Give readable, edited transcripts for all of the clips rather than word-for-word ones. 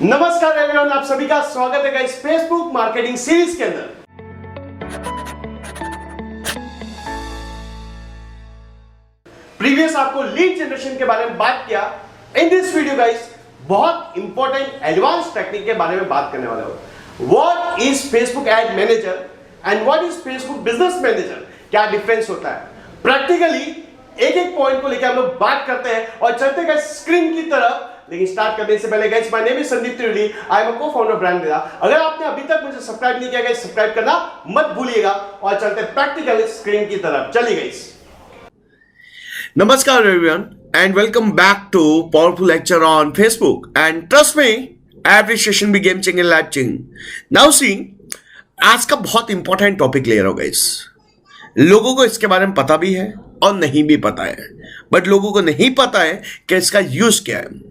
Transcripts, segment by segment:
नमस्कार एवरीवन, आप सभी का स्वागत है गाइस फेसबुक मार्केटिंग सीरीज के अंदर। प्रीवियस आपको लीड जनरेशन के बारे में बात किया। इन दिस वीडियो गाइस बहुत इंपॉर्टेंट एडवांस टेक्निक के बारे में बात करने वाले हो। What is Facebook ad manager and what is Facebook business manager, क्या डिफरेंस होता है। प्रैक्टिकली एक एक पॉइंट को लेकर हम लोग बात करते हैं और चलते गए स्क्रीन की तरफ। लेकिन स्टार्ट करने से पहले guys, my name is Sandeep Trivedi, I am a co-founder brand मेरा। अगर आपने अभी तक मुझे सब्सक्राइब नहीं किया गाइस, सब्सक्राइब करना मत भूलिएगा और चलते हैं प्रैक्टिकल स्क्रीन की तरफ। चलिए guys. Namaskar everyone and welcome back to powerful lecture on Facebook, and trust me every session be game changing, life changing. Now see, आज का बहुत इंपॉर्टेंट टॉपिक ले रहा हूँ गाइस। लोगों को इसके बारे में पता भी है और नहीं भी पता है, बट लोगों को नहीं पता है कि इसका यूज क्या है।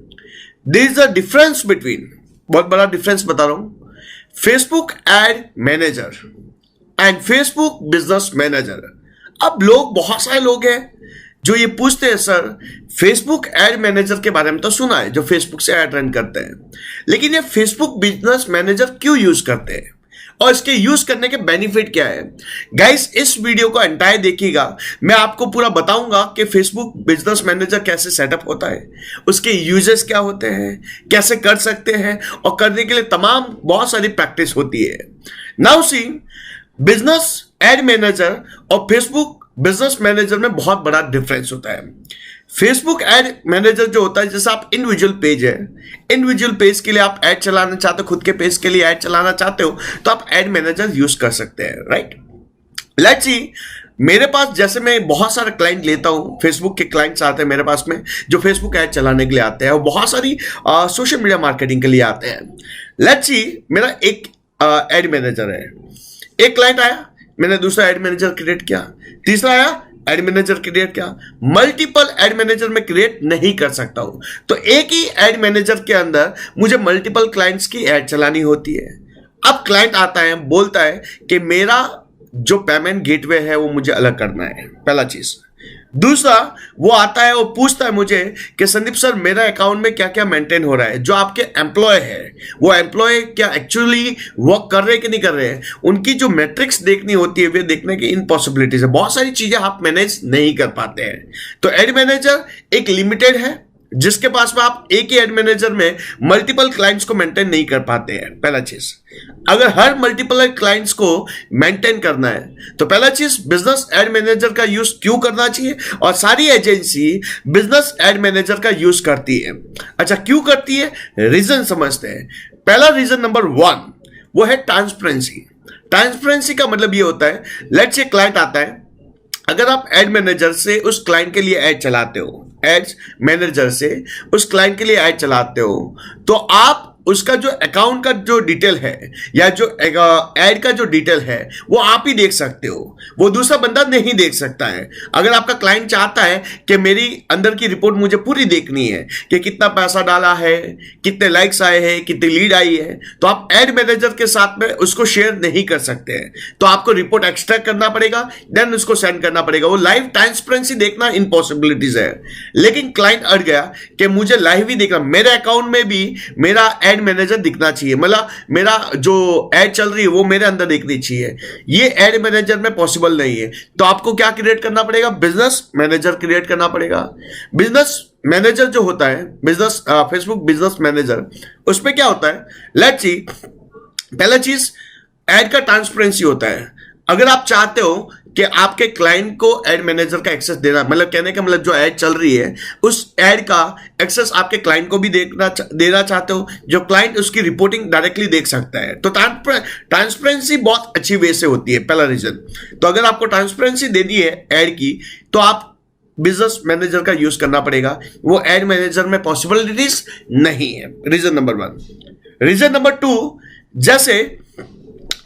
There is a difference between, बहुत बड़ा डिफरेंस बता रहा हूं, Facebook ad manager and Facebook business manager. अब लोग, बहुत सारे लोग हैं जो ये पूछते हैं, सर फेसबुक एड मैनेजर के बारे में तो सुना है, जो फेसबुक से एड रन करते हैं, लेकिन ये फेसबुक बिजनेस मैनेजर क्यों यूज करते हैं और इसके यूज करने के बेनिफिट क्या है। गाइस, इस वीडियो को एंटायर देखिएगा, मैं आपको पूरा बताऊंगा कि फेसबुक बिजनेस मैनेजर कैसे सेटअप होता है, उसके यूजेस क्या होते हैं, कैसे कर सकते हैं, और करने के लिए तमाम बहुत सारी प्रैक्टिस होती है। Now see, business add manager और फेसबुक बिजनेस मैनेजर में बहुत बड़ा डिफरेंस होता है। फेसबुक एड मैनेजर जो होता है, जैसे आप इंडिविजुअल पेज है, इंडिविजुअल पेज के लिए आप एड चलाना चाहते हो, खुद के पेज के लिए एड चलाना चाहते हो, तो आप एड मैनेजर यूज कर सकते हैं, राइट। लेट्स सी, मेरे पास जैसे मैं बहुत सारे क्लाइंट लेता हूं, फेसबुक के क्लाइंट्स आते हैं मेरे पास में जो फेसबुक एड चलाने के लिए आते हैं और बहुत सारी सोशल मीडिया मार्केटिंग के लिए आते हैं। लेट्स सी, मेरा एक एड मैनेजर है, एक क्लाइंट आया, मैंने दूसरा एड मैनेजर क्रिएट किया, तीसरा आया, एड मैनेजर क्रिएट किया। मल्टीपल एड मैनेजर में क्रिएट नहीं कर सकता हूं, तो एक ही एड मैनेजर के अंदर मुझे मल्टीपल क्लाइंट्स की एड चलानी होती है। अब क्लाइंट आता है, बोलता है कि मेरा जो पेमेंट गेटवे है वो मुझे अलग करना है, पहला चीज। दूसरा, वो आता है और पूछता है मुझे कि संदीप सर, मेरा अकाउंट में क्या क्या मेंटेन हो रहा है। जो आपके एम्प्लॉय है, वो एम्प्लॉय क्या एक्चुअली वर्क कर रहे हैं कि नहीं कर रहे हैं, उनकी जो मैट्रिक्स देखनी होती है, वे देखने की इम्पॉसिबिलिटीज है। बहुत सारी चीजें आप मैनेज नहीं कर पाते हैं। तो एड मैनेजर एक लिमिटेड है, जिसके पास में आप एक ही एड मैनेजर में मल्टीपल क्लाइंट्स को मेंटेन नहीं कर पाते हैं। पहला चीज, अगर हर मल्टीपल क्लाइंट्स को मेंटेन करना है तो पहला चीज, बिजनेस एड मैनेजर का यूज क्यों करना चाहिए, और सारी एजेंसी बिजनेस एड मैनेजर का यूज करती है। अच्छा, क्यों करती है, रीजन समझते हैं। पहला रीजन नंबर 1 वो है ट्रांसपेरेंसी। ट्रांसपेरेंसी का मतलब ये होता है, लेट्स से क्लाइंट आता है, अगर आप एड मैनेजर से उस क्लाइंट के लिए एड चलाते हो, एड्स मैनेजर से उस क्लाइंट के लिए एड चलाते हो, तो आप उसका जो अकाउंट का जो डिटेल है या जो एड का जो डिटेल है वो आप ही देख सकते हो, वो दूसरा बंदा नहीं देख सकता है। अगर आपका क्लाइंट चाहता है कि मेरी अंदर की रिपोर्ट मुझे पूरी देखनी है कि कितना पैसा डाला है, कितने लाइक्स आए हैं, कितनी लीड आई है, तो आप एड मैनेजर के साथ में उसको शेयर नहीं कर सकते हैं। तो आपको रिपोर्ट एक्सट्रैक्ट करना पड़ेगा, देन उसको सेंड करना पड़ेगा। वो लाइव ट्रांसपेरेंसी देखना इम्पॉसिबिलिटीज है। लेकिन क्लाइंट अड़ गया कि मुझे लाइव ही देखना, मेरे अकाउंट में भी मेरा एड मैनेजर दिखना चाहिए, मतलब मेरा जो एड चल रही है वो मेरे अंदर दिखनी चाहिए। ये एड मैनेजर में पॉसिबल नहीं है। तो आपको क्या क्रिएट करना पड़ेगा, बिजनेस मैनेजर क्रिएट करना पड़ेगा। बिजनेस मैनेजर जो होता है, बिजनेस फेसबुक बिजनेस मैनेजर, उसमें क्या होता है, लेट्स सी, पहला चीज एड का ट्रांसपेरेंसी होता है। अगर आप चाहते हो कि आपके क्लाइंट को एड मैनेजर का एक्सेस देना, मतलब कहने का मतलब जो एड चल रही है उस एड का एक्सेस आपके क्लाइंट को भी देना चाहते हो, जो क्लाइंट उसकी रिपोर्टिंग डायरेक्टली देख सकता है, तो ट्रांसपेरेंसी बहुत अच्छी वे से होती है, पहला रीजन। तो अगर आपको ट्रांसपेरेंसी देनी है एड की, तो आप बिजनेस मैनेजर का यूज करना पड़ेगा, वो एड मैनेजर में पॉसिबिलिटीज नहीं है। Reason number 1। रीजन नंबर 2, जैसे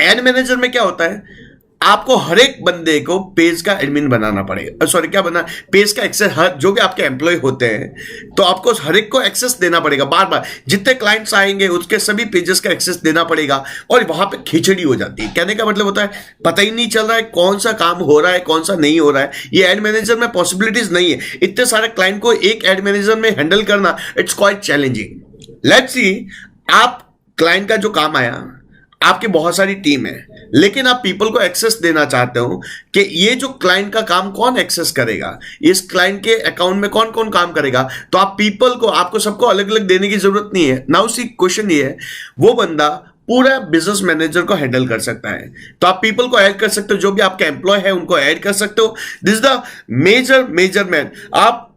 एड मैनेजर में क्या होता है, आपको हर एक बंदे को पेज का एडमिन बनाना पड़ेगा, सॉरी क्या बना, पेज का एक्सेस, हर जो भी आपके एम्प्लॉय होते हैं, तो आपको हर एक को एक्सेस देना पड़ेगा, बार बार जितने क्लाइंट्स आएंगे उसके सभी पेजेस का एक्सेस देना पड़ेगा, और वहां पे खिचड़ी हो जाती है। कहने का मतलब होता है पता ही नहीं चल रहा है कौन सा काम हो रहा है कौन सा नहीं हो रहा है। ये एड मैनेजर में पॉसिबिलिटीज नहीं है, इतने सारे क्लाइंट को एक एड मैनेजर में हैंडल करना, it's quite challenging. Let's see, आप क्लाइंट का जो काम आया, आपकी बहुत सारी टीम है, लेकिन आप पीपल को एक्सेस देना चाहते हो कि ये जो क्लाइंट का काम कौन एक्सेस करेगा, इस क्लाइंट के अकाउंट में कौन कौन काम करेगा, तो आप पीपल को, आपको सबको अलग अलग देने की जरूरत नहीं है। नाउ सी क्वेश्चन ये है, वो बंदा पूरा बिजनेस मैनेजर को हैंडल कर सकता है, तो आप पीपल को ऐड कर सकते हो, जो भी आपके एम्प्लॉय है उनको ऐड कर सकते हो। दिस द मेजर मैन, आप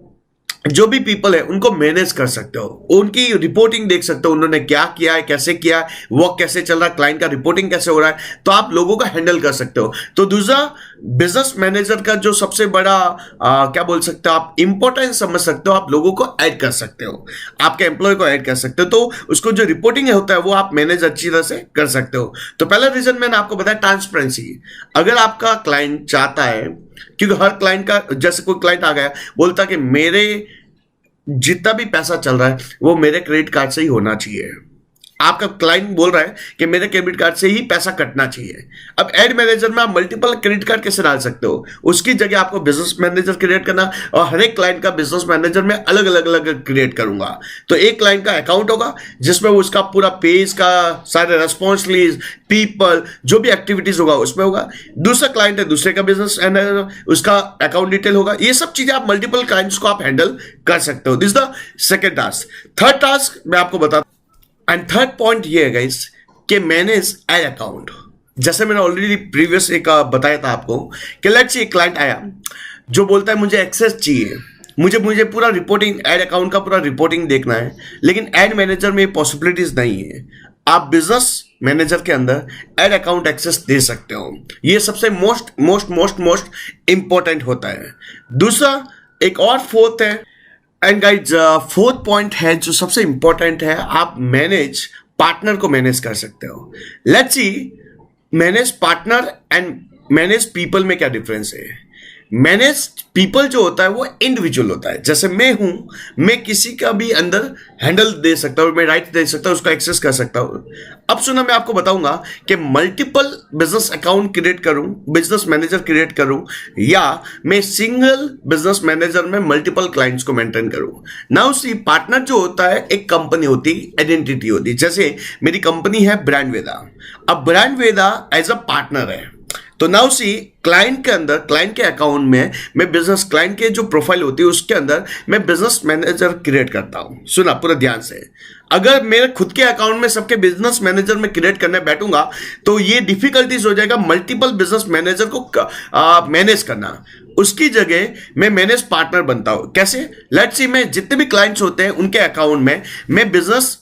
जो भी पीपल है उनको मैनेज कर सकते हो, उनकी रिपोर्टिंग देख सकते हो, उन्होंने क्या किया है, कैसे किया है, वर्क कैसे चल रहा है, क्लाइंट का रिपोर्टिंग कैसे हो रहा है, तो आप लोगों को हैंडल कर सकते हो। तो दूसरा, बिजनेस मैनेजर का जो सबसे बड़ा क्या बोल सकते हो आप, इंपॉर्टेंस समझ सकते हो, आप लोगों को ऐड कर सकते हो, आपके एम्प्लॉय को ऐड कर सकते हो, तो उसको जो रिपोर्टिंग होता है वो आप मैनेज अच्छी तरह से कर सकते हो। तो पहला रीजन मैंने आपको बताया, ट्रांसपेरेंसी। अगर आपका क्लाइंट चाहता है, क्योंकि हर क्लाइंट का, जैसे कोई क्लाइंट आ गया बोलता कि मेरे जितना भी पैसा चल रहा है वो मेरे क्रेडिट कार्ड से ही होना चाहिए, आपका क्लाइंट बोल रहा है कि मेरे क्रेडिट कार्ड से ही पैसा कटना चाहिए। अब एड मैनेजर में आप मल्टीपल क्रेडिट कार्ड कैसे डाल सकते हो, उसकी जगह आपको बिजनेस मैनेजर क्रिएट करना, और हर एक क्लाइंट का बिजनेस मैनेजर में अलग अलग क्रिएट करूंगा। तो एक क्लाइंट का अकाउंट होगा जिसमें वो उसका पूरा पेज का सारे रेस्पॉन्स लीज, पीपल, जो भी एक्टिविटीज होगा उसमें होगा। दूसरा क्लाइंट है, दूसरे का बिजनेस उसका अकाउंट डिटेल होगा। ये सब चीजें आप मल्टीपल क्लाइंट्स को आप हैंडल कर सकते हो। This the second task. Third task मैं आपको बता, एंड थर्ड पॉइंट ये है गाइस कि मैनेज एड अकाउंट। जैसे मैंने ऑलरेडी प्रीवियस एक बताया था आपको कि लेट्स से एक क्लाइंट आया जो बोलता है मुझे एक्सेस चाहिए, मुझे पूरा रिपोर्टिंग, एड अकाउंट का पूरा रिपोर्टिंग देखना है, लेकिन एड मैनेजर में पॉसिबिलिटीज नहीं है। आप बिजनेस मैनेजर के अंदर एड अकाउंट एक्सेस दे सकते हो। ये सबसे मोस्ट इंपॉर्टेंट होता है। दूसरा, एक और फोर्थ है, एंड गाइज फोर्थ पॉइंट है जो सबसे इंपॉर्टेंट है, आप मैनेज पार्टनर को मैनेज कर सकते हो। Let's see, manage partner and manage people में क्या डिफरेंस है। मैनेज पीपल जो होता है वो इंडिविजुअल होता है, जैसे मैं हूं, मैं किसी का भी अंदर हैंडल दे सकता हूं, मैं राइट दे सकता हूं, उसको एक्सेस कर सकता हूं। अब सुना, मैं आपको बताऊंगा कि मल्टीपल बिजनेस अकाउंट क्रिएट करूं, बिजनेस मैनेजर क्रिएट करूं, या मैं सिंगल बिजनेस मैनेजर में मल्टीपल क्लाइंट्स को मेंटेन करूं। नाउ सी, पार्टनर जो होता है, एक कंपनी होती है, आइडेंटिटी होती है। जैसे मेरी कंपनी है ब्रांड वेदा, अब brand Veda as a partner है। तो नाउ सी, क्लाइंट के अंदर, क्लाइंट के अकाउंट में मैं बिजनेस, क्लाइंट के जो प्रोफाइल होती है उसके अंदर मैं बिजनेस मैनेजर क्रिएट करता हूं। सुना पूरा ध्यान से, अगर मेरे खुद के अकाउंट में सबके बिजनेस मैनेजर में क्रिएट करने बैठूंगा तो ये डिफिकल्टीज हो जाएगा मल्टीपल बिजनेस मैनेजर को मैनेज करना। उसकी जगह मैं मैनेज पार्टनर बनता हूं। कैसे? लेट्स सी, मैं जितने भी क्लाइंट्स होते हैं उनके अकाउंट में मैं बिजनेस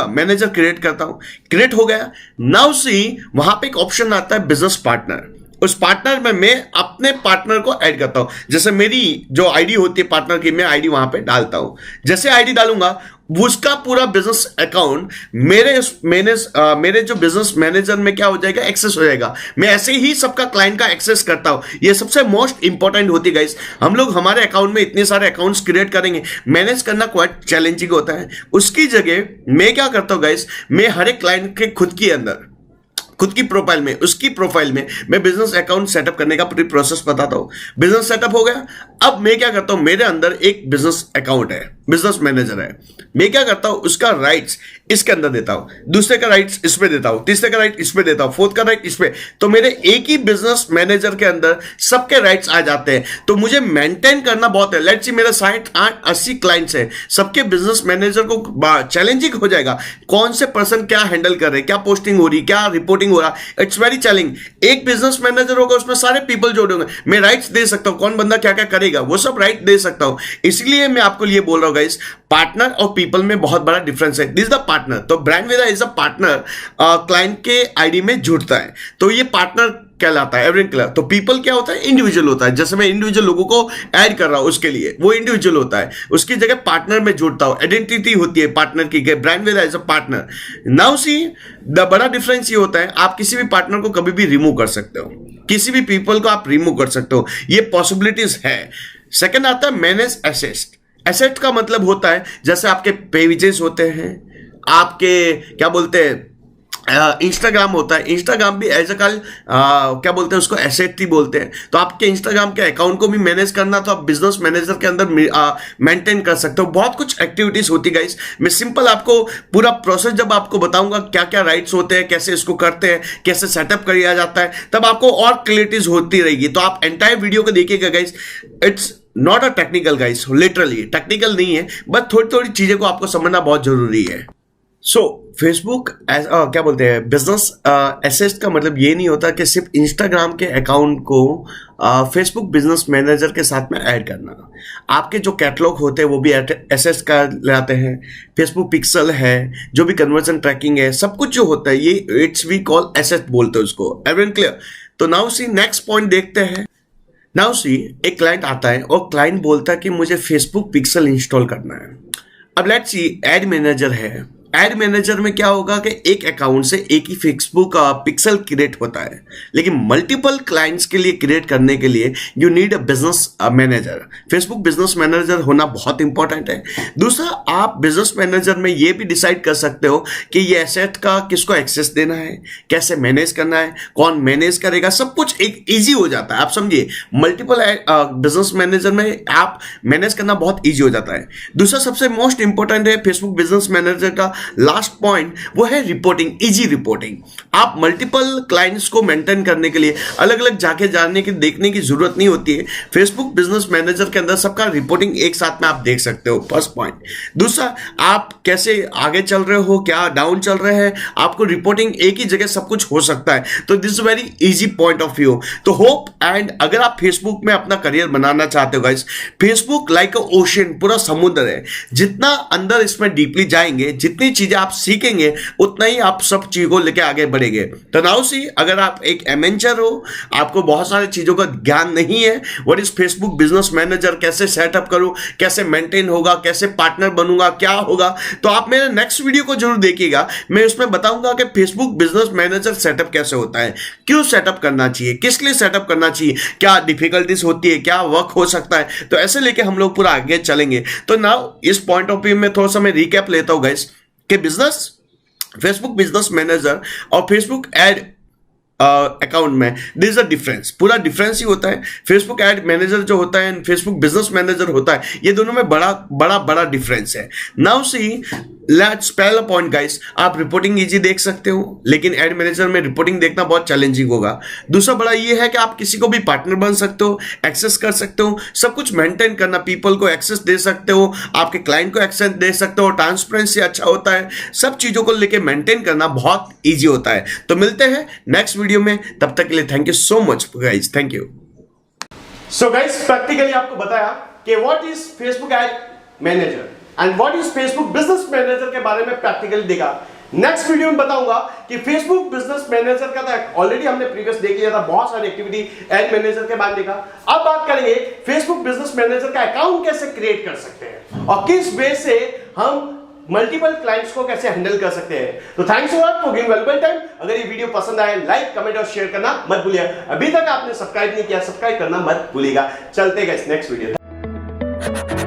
मैनेजर क्रिएट करता हूं। क्रिएट हो गया। नाउ सी, वहां पे एक ऑप्शन आता है बिजनेस पार्टनर। उस पार्टनर में मैं अपने पार्टनर को ऐड करता हूं। जैसे मेरी जो आईडी होती है पार्टनर की, मैं आईडी वहां पे डालता हूं। जैसे आईडी डालूंगा, उसका पूरा बिजनेस अकाउंट मेरे जो बिजनेस मैनेजर में क्या हो जाएगा, एक्सेस हो जाएगा। मैं ऐसे ही सबका क्लाइंट का एक्सेस करता हूं। ये सबसे मोस्ट इंपॉर्टेंट होती है गाइस। हम लोग हमारे अकाउंट में इतने सारे अकाउंट्स क्रिएट करेंगे, मैनेज करना क्वाइट चैलेंजिंग होता है। उसकी जगह मैं क्या करता हूं गाइस, मैं हर एक क्लाइंट के खुद की अंदर, खुद की प्रोफाइल में, उसकी प्रोफाइल में मैं बिजनेस अकाउंट सेटअप करने का पूरी प्रोसेस बताता हूं। बिजनेस सेटअप हो गया। अब मैं क्या करता हूं, मेरे अंदर एक बिजनेस अकाउंट है, बिजनेस मैनेजर है। मैं क्या करता हूं, उसका राइट्स इसके अंदर देता हूं, दूसरे का राइट्स इस पे देता हूं, तीसरे का राइट इस पे देता हूं, फोर्थ का राइट इस पे। तो मेरे एक ही बिजनेस मैनेजर के अंदर सबके राइट्स आ जाते हैं। तो मुझे मेंटेन करना बहुत है। लेट्स सी, मेरा 60-80 क्लाइंट्स है, सबके बिजनेस मैनेजर को चैलेंजिंग हो जाएगा, कौन से पर्सन क्या हैंडल कर रहे, क्या पोस्टिंग हो रही, क्या रिपोर्टिंग हो रहा। It's very challenging. एक बिजनेस मैनेजर होगा, उसमें सारे पीपल जोड़े होंगे, मैं राइट्स दे सकता हूं, कौन बंदा क्या क्या करेगा वो सब राइट दे सकता हूं। इसलिए मैं आपको ये बोल रहा हूं गाइस, पार्टनर और पीपल में बहुत बड़ा डिफरेंस है। This is the partner. तो brand Veda is a partner, client के आईडी में जुड़ता है, तो ये पार्टनर कहलाता है, एवरेज कहलाता है। तो पीपल क्या होता है, इंडिविजुअल होता है। जैसे मैं इंडिविजुअल लोगों को ऐड कर रहा हूं, उसके लिए वो इंडिविजुअल होता है, उसकी जगह पार्टनर में जुड़ता हूं। आइडेंटिटी होती है पार्टनर की, brand Veda as a partner. Now see, the बड़ा डिफरेंस ये होता है, आप किसी भी पार्टनर को कभी भी रिमूव कर सकते हो, किसी भी पीपल को आप रिमूव कर सकते हो, ये पॉसिबिलिटीज है। सेकेंड आता है मैनेज एसेट। एसेट का मतलब होता है जैसे आपके पेजेस होते हैं, आपके क्या बोलते हैं, इंस्टाग्राम होता है, इंस्टाग्राम भी एज अ कल क्या बोलते हैं उसको, एसेट ही बोलते हैं। तो आपके इंस्टाग्राम के अकाउंट को भी मैनेज करना तो आप बिजनेस मैनेजर के अंदर मेंटेन कर सकते हो। बहुत कुछ एक्टिविटीज होती गाइस। मैं सिंपल आपको पूरा प्रोसेस जब आपको बताऊंगा क्या क्या राइट्स होते हैं, कैसे इसको करते हैं, कैसे सेटअप किया जाता है, तब आपको और क्लियरिटीज होती रहेगी। तो आप एंटायर वीडियो को देखिएगा guys. It's not a technical guys, literally technical नहीं है, बट थोड़ी थोड़ी चीजें को आपको समझना बहुत जरूरी है। सो फेसबुक क्या बोलते हैं, बिजनेस एसेट का मतलब ये नहीं होता कि सिर्फ इंस्टाग्राम के अकाउंट को फेसबुक बिजनेस मैनेजर के साथ में ऐड करना। आपके जो कैटलॉग होते हैं वो भी एसेट का लाते हैं। फेसबुक पिक्सल है, जो भी कन्वर्जन ट्रैकिंग है, सब कुछ जो होता है ये इट्स वी कॉल एसेट बोलते हैं उसको। Everyone clear? तो नाउ सी नेक्स्ट पॉइंट देखते हैं। नाउ सी एक क्लाइंट आता है और क्लाइंट बोलता है कि मुझे फेसबुक पिक्सल इंस्टॉल करना है। अब लेट्स सी एड मैनेजर है। एड मैनेजर में क्या होगा कि एक अकाउंट से एक ही फेसबुक पिक्सल क्रिएट होता है, लेकिन मल्टीपल क्लाइंट्स के लिए क्रिएट करने के लिए you need a business manager. Facebook business manager होना बहुत इंपॉर्टेंट है। दूसरा, आप बिजनेस मैनेजर में ये भी डिसाइड कर सकते हो कि ये एसेट का किसको एक्सेस देना है, कैसे मैनेज करना है, कौन मैनेज करेगा, सब कुछ एक इजी हो जाता है। आप समझिए, मल्टीपल बिजनेस मैनेजर में आप मैनेज करना बहुत ईजी हो जाता है। दूसरा सबसे मोस्ट इंपॉर्टेंट है फेसबुक बिजनेस मैनेजर का लास्ट पॉइंट, वो है रिपोर्टिंग, इजी रिपोर्टिंग। आप मल्टीपल क्लाइंट्स को मेंटेन करने के लिए अलग अलग जाके जानने की देखने की जरूरत नहीं होती है। फेसबुक बिजनेस मैनेजर के अंदर सबका रिपोर्टिंग एक साथ में आप देख सकते हो, फर्स्ट पॉइंट। दूसरा, आप कैसे आगे चल रहे हो, क्या डाउन चल रहे हैं, आपको रिपोर्टिंग एक ही जगह सब कुछ हो सकता है। तो this is very easy point of view. तो होप एंड अगर आप फेसबुक में अपना करियर बनाना चाहते हो गाइस, फेसबुक लाइक अ ओशन, पूरा समुद्र है। जितना अंदर इसमें डीपली जाएंगे, जितनी चीजें आप सीखेंगे, उतना ही आप सब चीजों को लेके आगे बढ़ेंगे। तो नाउ सी, अगर आप एक एमेंचर हो, आपको बहुत सारी चीजों का ज्ञान नहीं है, what is Facebook business manager, कैसे सेटअप करूं, कैसे मेंटेन होगा, कैसे पार्टनर बनूंगा, क्या होगा, तो आप मेरे नेक्स्ट वीडियो को जरूर देखिएगा। मैं उसमें बताऊंगा कि फेसबुक बिजनेस मैनेजर सेटअप कैसे होता है, क्यों सेटअप करना चाहिए, किस लिए सेटअप करना चाहिए, क्या डिफिकल्टीज होती है, क्या वर्क हो सकता है। तो ऐसे लेके हम लोग पूरा आगे चलेंगे। तो नाउ इस पॉइंट ऑफ व्यू में थोड़ा सा मैं रिकैप लेता हूं गाइस कि बिजनेस, फेसबुक बिजनेस मैनेजर और फेसबुक एड अकाउंट में दिस इज अ डिफरेंस, पूरा डिफरेंस ही होता है। फेसबुक एड मैनेजर जो होता है, फेसबुक बिजनेस मैनेजर होता है, ये दोनों में बड़ा बड़ा बड़ा डिफरेंस है। नाउ सी लेट्स पहला पॉइंट गाइस, आप रिपोर्टिंग इजी देख सकते हो, लेकिन एड मैनेजर में रिपोर्टिंग देखना बहुत चैलेंजिंग होगा। दूसरा बड़ा ये है कि आप किसी को भी पार्टनर बन सकते हो, एक्सेस कर सकते हो, सब कुछ मेंटेन करना, पीपल को एक्सेस दे सकते हो, आपके क्लाइंट को एक्सेस दे सकते हो, ट्रांसपेरेंसी अच्छा होता है, सब चीजों को लेके मेंटेन करना बहुत ईजी होता है। तो मिलते हैं नेक्स्ट वीडियो में, तब तक के लिए thank you so much guys, thank you. So guys, practically आपको बताया कि what is Facebook ad manager and what is Facebook business manager के बारे में प्रैक्टिकली देखा। नेक्स्ट वीडियो में बताऊंगा कि फेसबुक बिजनेस मैनेजर का तो ऑलरेडी हमने प्रीवियस देख लिया था, बहुत सारी एक्टिविटी एड मैनेजर के बारे में देखा। अब बात करेंगे फेसबुक बिजनेस मैनेजर का अकाउंट कैसे क्रिएट कर सकते हैं और किस वे से हम मल्टीपल क्लाइंट्स को कैसे हैंडल कर सकते हैं। तो thanks a lot for giving valuable time. अगर ये वीडियो पसंद आए, लाइक, कमेंट और शेयर करना मत भूलिएगा। अभी तक आपने सब्सक्राइब नहीं किया, सब्सक्राइब करना मत भूलिएगा। चलते हैं नेक्स्ट वीडियो।